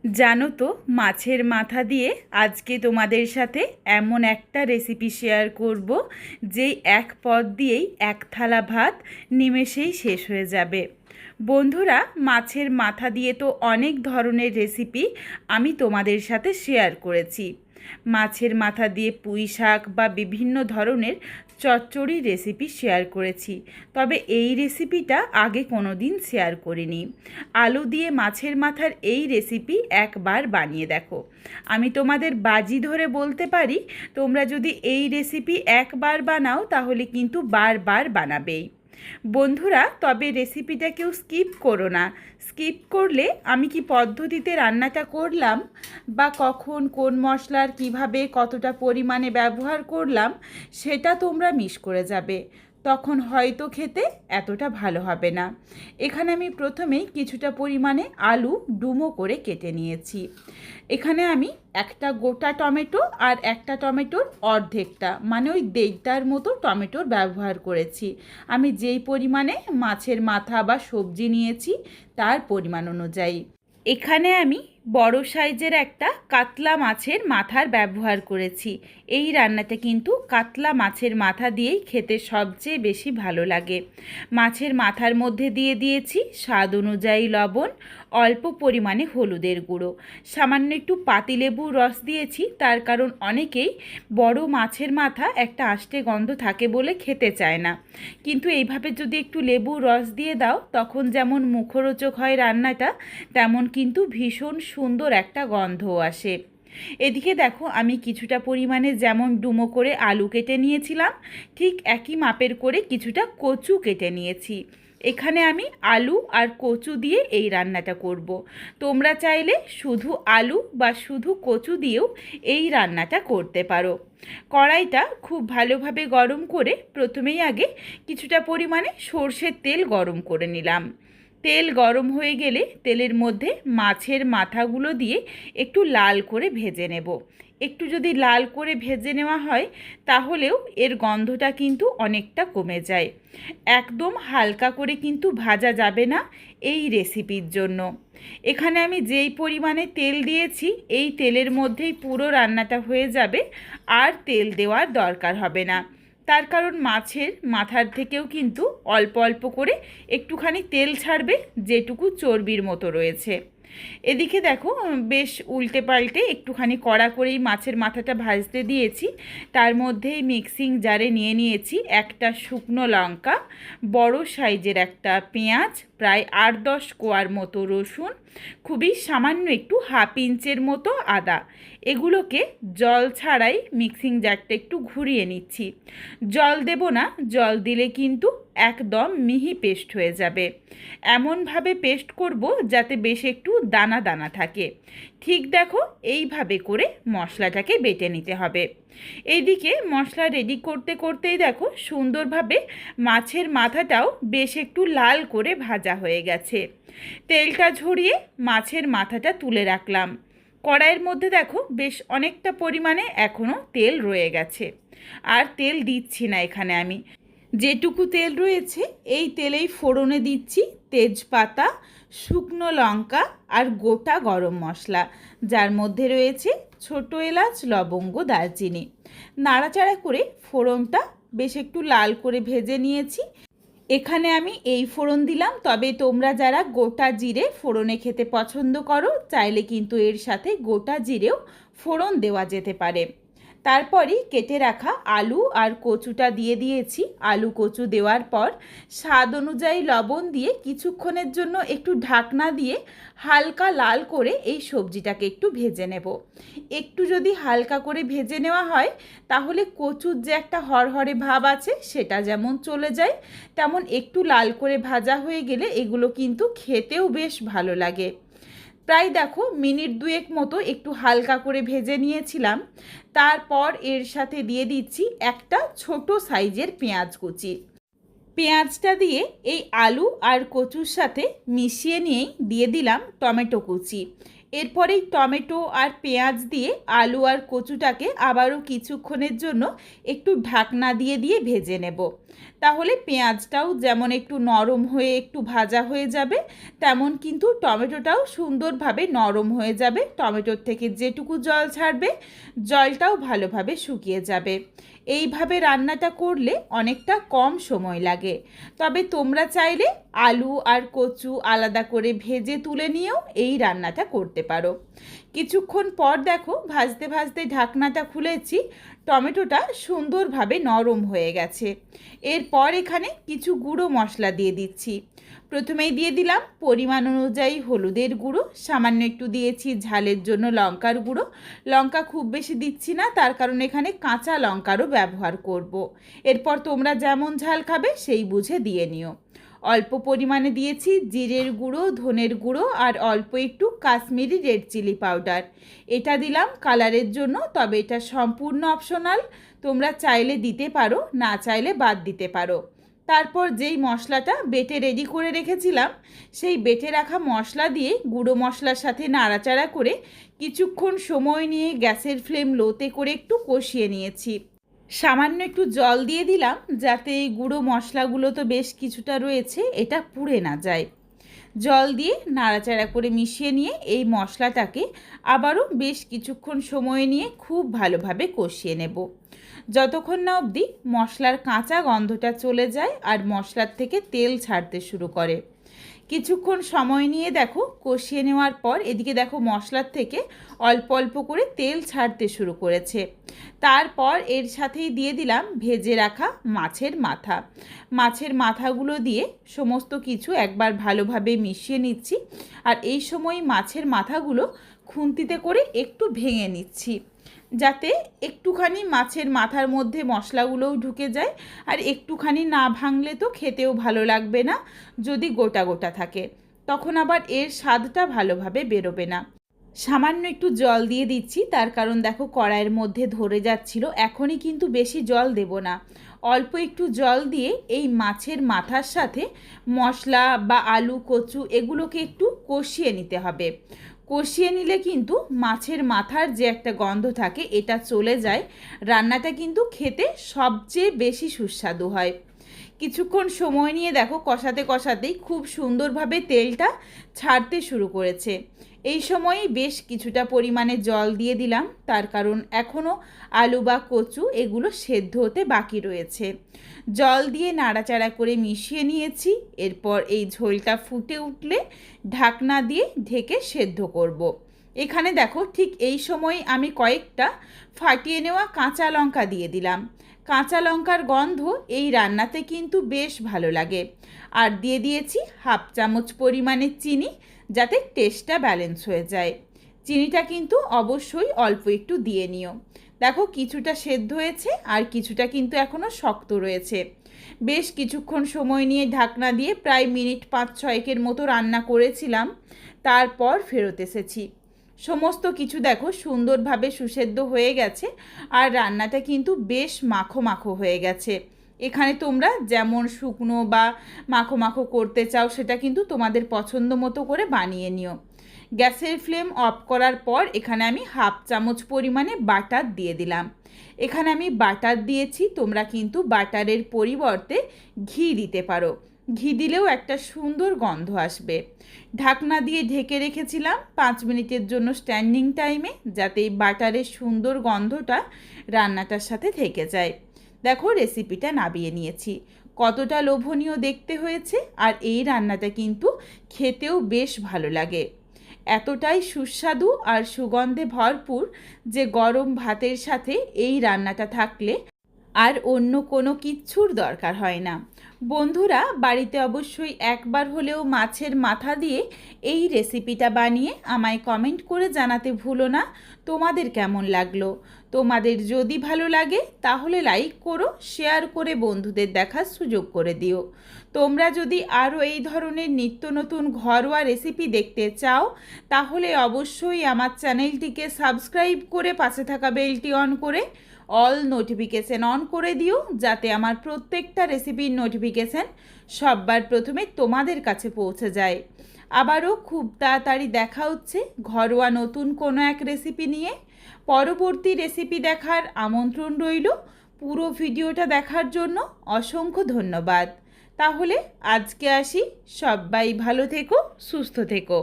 জানো তো, মাছের মাথা দিয়ে আজকে তোমাদের সাথে এমন একটা রেসিপি শেয়ার করব যেই এক পদ দিয়েই এক থালা ভাত নিমেষেই শেষ হয়ে যাবে। বন্ধুরা, মাছের মাথা দিয়ে তো অনেক ধরনের রেসিপি আমি তোমাদের সাথে শেয়ার করেছি। মাছের মাথা দিয়ে পুঁই শাক বা বিভিন্ন ধরনের চচ্চড়ি রেসিপি শেয়ার করেছি, তবে এই রেসিপিটা আগে কোনো দিন শেয়ার করিনি। আলু দিয়ে মাছের মাথার এই রেসিপি একবার বানিয়ে দেখো। আমি তোমাদের বাজি ধরে বলতে পারি, তোমরা যদি এই রেসিপি একবার বানাও তাহলে কিন্তু বারবার বানাবেই। বন্ধুরা, তবে রেসিপিটা কেউ স্কিপ করো না। স্কিপ করলে আমি কি পদ্ধতিতে রান্নাটা করলাম বা কখন কোন মশলার কিভাবে কতটা পরিমাণে ব্যবহার করলাম সেটা তোমরা মিস করে যাবে, তখন হয়তো খেতে এতটা ভালো হবে না। এখানে আমি প্রথমেই কিছুটা পরিমাণে আলু ডুমো করে কেটে নিয়েছি। এখানে আমি একটা গোটা টমেটো আর একটা টমেটোর অর্ধেকটা মানে ওই দেড়টার মতো টমেটোর ব্যবহার করেছি। আমি যেই পরিমাণে মাছের মাথা বা সবজি নিয়েছি তার পরিমাণ অনুযায়ী। এখানে আমি বড় সাইজের একটা কাতলা মাছের মাথার ব্যবহার করেছি। এই রান্নাটা কিন্তু কাতলা মাছের মাথা দিয়েই খেতে সবচেয়ে বেশি ভালো লাগে। মাছের মাথার মধ্যে দিয়ে দিয়েছি স্বাদ অনুযায়ী লবণ, অল্প পরিমাণে হলুদের গুঁড়ো, সামান্য একটু পাতিলেবুর রস দিয়েছি, তার কারণ অনেকেই বড় মাছের মাথা একটা আষ্টে গন্ধ থাকে বলে খেতে চায় না, কিন্তু এইভাবে যদি একটু লেবুর রস দিয়ে দাও তখন যেমন মুখরোচক হয় রান্নাটা, তেমন কিন্তু ভীষণ সুন্দর একটা গন্ধও আসে। এদিকে দেখো, আমি কিছুটা পরিমাণে যেমন ডুমো করে আলু কেটে নিয়েছিলাম ঠিক একই মাপের করে কিছুটা কচু কেটে নিয়েছি। এখানে আমি আলু আর কচু দিয়ে এই রান্নাটা করব। তোমরা চাইলে শুধু আলু বা শুধু কচু দিয়েও এই রান্নাটা করতে পারো। কড়াইটা খুব ভালোভাবে গরম করে প্রথমেই আগে কিছুটা পরিমাণে সর্ষের তেল গরম করে নিলাম। তেল গরম হয়ে গেলে তেলের মধ্যে মাছের মাথাগুলো দিয়ে একটু লাল করে ভেজে নেব। একটু যদি লাল করে ভেজে নেওয়া হয় তাহলেও এর গন্ধটা কিন্তু অনেকটা কমে যায়। একদম হালকা করে কিন্তু ভাজা যাবে না এই রেসিপির জন্য। এখানে আমি যেই পরিমাণে তেল দিয়েছি এই তেলের মধ্যেই পুরো রান্নাটা হয়ে যাবে, আর তেল দেওয়ার দরকার হবে না। তার কারণ মাছের মাথার থেকেও কিন্তু অল্প অল্প করে একটুখানি তেল ছাড়বে, যেটুকু চর্বির মতো রয়েছে। এদিকে দেখো, বেশ উল্টে পাল্টে একটুখানি কড়া করেই মাছের মাথাটা ভাজতে দিয়েছি। তার মধ্যেই মিক্সিং জারে নিয়ে নিয়েছি একটা শুকনো লঙ্কা, বড় সাইজের একটা পেঁয়াজ, প্রায় 8-10 কোয়ার মতো রসুন, খুবই সামান্য একটু হাফ ইঞ্চের মতো আদা। এগুলোকে জল ছাড়াই মিক্সিং জারটা একটু ঘুরিয়ে নিচ্ছি। জল দেব না, জল দিলে কিন্তু একদম মিহি পেস্ট হয়ে যাবে। এমনভাবে পেস্ট করব যাতে বেশ একটু দানা দানা থাকে। ঠিক দেখো, এইভাবে করে মশলাটাকে বেটে নিতে হবে। এইদিকে মশলা রেডি করতে করতেই দেখো সুন্দরভাবে মাছের মাথাটাও বেশ একটু লাল করে ভাজা হয়ে গেছে। তেলটা ঝরিয়ে মাছের মাথাটা তুলে রাখলাম। কড়াইয়ের মধ্যে দেখো বেশ অনেকটা পরিমাণে এখনও তেল রয়ে গেছে, আর তেল দিচ্ছি না। এখানে আমি যেটুকু তেল রয়েছে এই তেলেই ফোড়নে দিচ্ছি তেজপাতা, শুকনো লঙ্কা আর গোটা গরম মশলা, যার মধ্যে রয়েছে ছোট এলাচ, লবঙ্গ, দারচিনি। নাড়াচাড়া করে ফোড়নটা বেশ একটু লাল করে ভেজে নিয়েছি। এখানে আমি এই ফোড়ন দিলাম, তবে তোমরা যারা গোটা জিরে ফোড়নে খেতে পছন্দ করো চাইলে কিন্তু এর সাথে গোটা জিরেও ফোড়ন দেওয়া যেতে পারে। তারপরই কেটে রাখা আলু আর কচুটা দিয়ে দিয়েছি। আলু কচু দেওয়ার পর স্বাদ অনুযায়ী লবণ দিয়ে কিছুক্ষণের জন্য একটু ঢাকনা দিয়ে হালকা লাল করে এই সবজিটাকে একটু ভেজে নেব। একটু যদি হালকা করে ভেজে নেওয়া হয় তাহলে কচুর যে একটা হরহরে ভাব আছে সেটা যেমন চলে যায়, তেমন একটু লাল করে ভাজা হয়ে গেলে এগুলো কিন্তু খেতেও বেশ ভালো লাগে। প্রায় দেখো মিনিট দুয়েক মতো একটু হালকা করে ভেজে নিয়েছিলাম। তারপর এর সাথে দিয়ে দিচ্ছি একটা ছোট সাইজের পেঁয়াজ কুচি। পেঁয়াজটা দিয়ে এই আলু আর কচুর সাথে মিশিয়ে নিয়েই দিয়ে দিলাম টমেটো কুচি। এরপরেই টমেটো আর পেঁয়াজ দিয়ে আলু আর কচুটাকে আবারও কিছুক্ষণের জন্য একটু ঢাকনা দিয়ে দিয়ে ভেজে নেব। তাহলে পেঁয়াজটাও যেমন একটু নরম হয়ে একটু ভাজা হয়ে যাবে, তেমন কিন্তু টমেটোটাও সুন্দরভাবে নরম হয়ে যাবে। টমেটোর থেকে যেটুকু জল ছাড়বে জলটাও ভালোভাবে শুকিয়ে যাবে। এইভাবে রান্নাটা করলে অনেকটা কম সময় লাগে। তবে তোমরা চাইলে আলু আর কচু আলাদা করে ভেজে তুলে নিয়েও এই রান্নাটা করতে পারো। কিছুক্ষণ পর দেখো ভাজতে ভাজতে ঢাকনাটা খুলেছি, টমেটোটা সুন্দরভাবে নরম হয়ে গেছে। এরপর এখানে কিছু গুঁড়ো মশলা দিয়ে দিচ্ছি। প্রথমেই দিয়ে দিলাম পরিমাণ অনুযায়ী হলুদের গুঁড়ো, সামান্য একটু দিয়েছি ঝালের জন্য লঙ্কার গুঁড়ো। লঙ্কা খুব বেশি দিচ্ছি না, তার কারণ এখানে কাঁচা লঙ্কারও ব্যবহার করব। এরপর তোমরা যেমন ঝাল খাবে সেই বুঝে দিয়ে নিও। অল্প পরিমাণে দিয়েছি জিরের গুঁড়ো, ধনের গুঁড়ো আর অল্প একটু কাশ্মীরি রেড চিলি পাউডার। এটা দিলাম কালারের জন্য, তবে এটা সম্পূর্ণ অপশনাল, তোমরা চাইলে দিতে পারো, না চাইলে বাদ দিতে পারো। তারপর যেই মশলাটা বেটে রেডি করে রেখেছিলাম সেই বেটে রাখা মশলা দিয়ে গুঁড়ো মশলার সাথে নাড়াচাড়া করে কিছুক্ষণ সময় নিয়ে গ্যাসের ফ্লেম লোতে করে একটু কষিয়ে নিয়েছি। সামান্য একটু জল দিয়ে দিলাম যাতে এই গুঁড়ো মশলাগুলো তো বেশ কিছুটা রয়েছে, এটা পুড়ে না যায়। জল দিয়ে নাড়াচাড়া করে মিশিয়ে নিয়ে এই মশলাটাকে আবারও বেশ কিছুক্ষণ সময় নিয়ে খুব ভালোভাবে কষিয়ে নেব, যতক্ষণ না অবধি মশলার কাঁচা গন্ধটা চলে যায় আর মশলার থেকে তেল ছাড়তে শুরু করে। কিছুক্ষণ সময় নিয়ে দেখো কষিয়ে নেওয়ার পর এদিকে দেখো মশলার থেকে অল্প অল্প করে তেল ছাড়তে শুরু করেছে। তারপর এর সাথেই দিয়ে দিলাম ভেজে রাখা মাছের মাথা। মাছের মাথাগুলো দিয়ে সমস্ত কিছু একবার ভালোভাবে মিশিয়ে নিচ্ছি। আর এই সময় মাছের মাথাগুলো খুন্তিতে করে একটু ভেঙে নিচ্ছি, যাতে একটুখানি মাছের মাথার মধ্যে মশলাগুলোও ঢুকে যায়। আর একটুখানি না ভাঙলে তো খেতেও ভালো লাগবে না, যদি গোটা গোটা থাকে তখন আবার এর স্বাদটা ভালোভাবে বেরোবে না। সামান্য একটু জল দিয়ে দিচ্ছি, তার কারণ দেখো কড়াইয়ের মধ্যে ধরে যাচ্ছিল। এখনই কিন্তু বেশি জল দেব না, অল্প একটু জল দিয়ে এই মাছের মাথার সাথে মশলা বা আলু কচু এগুলোকে একটু কষিয়ে নিতে হবে। কষিয়ে নিলে কিন্তু মাছের মাথার যে একটা গন্ধ থাকে এটা চলে যায়, রান্নাটা কিন্তু খেতে সবচেয়ে বেশি সুস্বাদু হয়। কিছুক্ষণ সময় নিয়ে দেখো কষাতে কষাতেই খুব সুন্দরভাবে তেলটা ছাড়তে শুরু করেছে। এই সময়ই বেশ কিছুটা পরিমাণে জল দিয়ে দিলাম, তার কারণ এখনও আলু বা কচু এগুলো সেদ্ধ হতে বাকি রয়েছে। জল দিয়ে নাড়াচাড়া করে মিশিয়ে নিয়েছি। এরপর এই ঝোলটা ফুটে উঠলে ঢাকনা দিয়ে ঢেকে সেদ্ধ করব। এখানে দেখো ঠিক এই সময় আমি কয়েকটা ফাটিয়ে নেওয়া কাঁচা লঙ্কা দিয়ে দিলাম। কাঁচা লঙ্কার গন্ধ এই রান্নাতে কিন্তু বেশ ভালো লাগে। আর দিয়ে দিয়েছি হাফ চামচ পরিমাণে চিনি, যাতে টেস্টটা ব্যালেন্স হয়ে যায়। চিনিটা কিন্তু অবশ্যই অল্প একটু দিয়ে নিও। দেখো কিছুটা সেদ্ধ হয়েছে আর কিছুটা কিন্তু এখনও শক্ত রয়েছে। বেশ কিছুক্ষণ সময় নিয়ে ঢাকনা দিয়ে প্রায় মিনিট 5-6 মতো রান্না করেছিলাম, তারপর ফেরত এসেছি। সমস্ত কিছু দেখো সুন্দরভাবে সুসেদ্ধ হয়ে গেছে আর রান্নাটা কিন্তু বেশ মাখো মাখো হয়ে গেছে। এখানে তোমরা যেমন শুকনো বা মাখো মাখো করতে চাও সেটা কিন্তু তোমাদের পছন্দ মতো করে বানিয়ে নিও। গ্যাসের ফ্লেম অফ করার পর এখানে আমি হাফ চামচ পরিমাণে বাটার দিয়ে দিলাম। এখানে আমি বাটার দিয়েছি, তোমরা কিন্তু বাটারের পরিবর্তে ঘি দিতে পারো। ঘি দিলেও একটা সুন্দর গন্ধ আসবে। ঢাকনা দিয়ে ঢেকে রেখেছিলাম 5 মিনিটের জন্য স্ট্যান্ডিং টাইমে, যাতে এই বাটারের সুন্দর গন্ধটা রান্নাটার সাথে থেকে যায়। দেখো রেসিপিটা নামিয়ে নিয়েছি, কতটা লোভনীয় দেখতে হয়েছে। আর এই রান্নাটা কিন্তু খেতেও বেশ ভালো লাগে, এতটাই সুস্বাদু আর সুগন্ধে ভরপুর যে গরম ভাতের সাথে এই রান্নাটা থাকলে আর অন্য কোনো কিচ্ছুর দরকার হয় না। বন্ধুরা বাড়িতে অবশ্যই একবার হলেও মাছের মাথা দিয়ে এই রেসিপিটা বানিয়ে আমায় কমেন্ট করে জানাতে ভুলো না তোমাদের কেমন লাগলো। তোমাদের যদি ভালো লাগে তাহলে লাইক করো, শেয়ার করে বন্ধুদের দেখার সুযোগ করে দিও। তোমরা যদি আরও এই ধরনের নিত্য নতুন ঘরোয়া রেসিপি দেখতে চাও তাহলে অবশ্যই আমার চ্যানেলটিকে সাবস্ক্রাইব করে পাশে থাকা বেলটি অন করে অল নোটিফিকেশান অন করে দিও, যাতে আমার প্রত্যেকটা রেসিপির নোটিফিকেশান সববার প্রথমে তোমাদের কাছে পৌঁছে যায়। আবারও খুব তাড়াতাড়ি দেখা হচ্ছে ঘরোয়া নতুন কোনো এক রেসিপি নিয়ে। পরবর্তী রেসিপি দেখার আমন্ত্রণ রইল। পুরো ভিডিওটা দেখার জন্য অসংখ্য ধন্যবাদ। তাহলে আজকে আসি, সবাই ভালো থেকো, সুস্থ থেকো।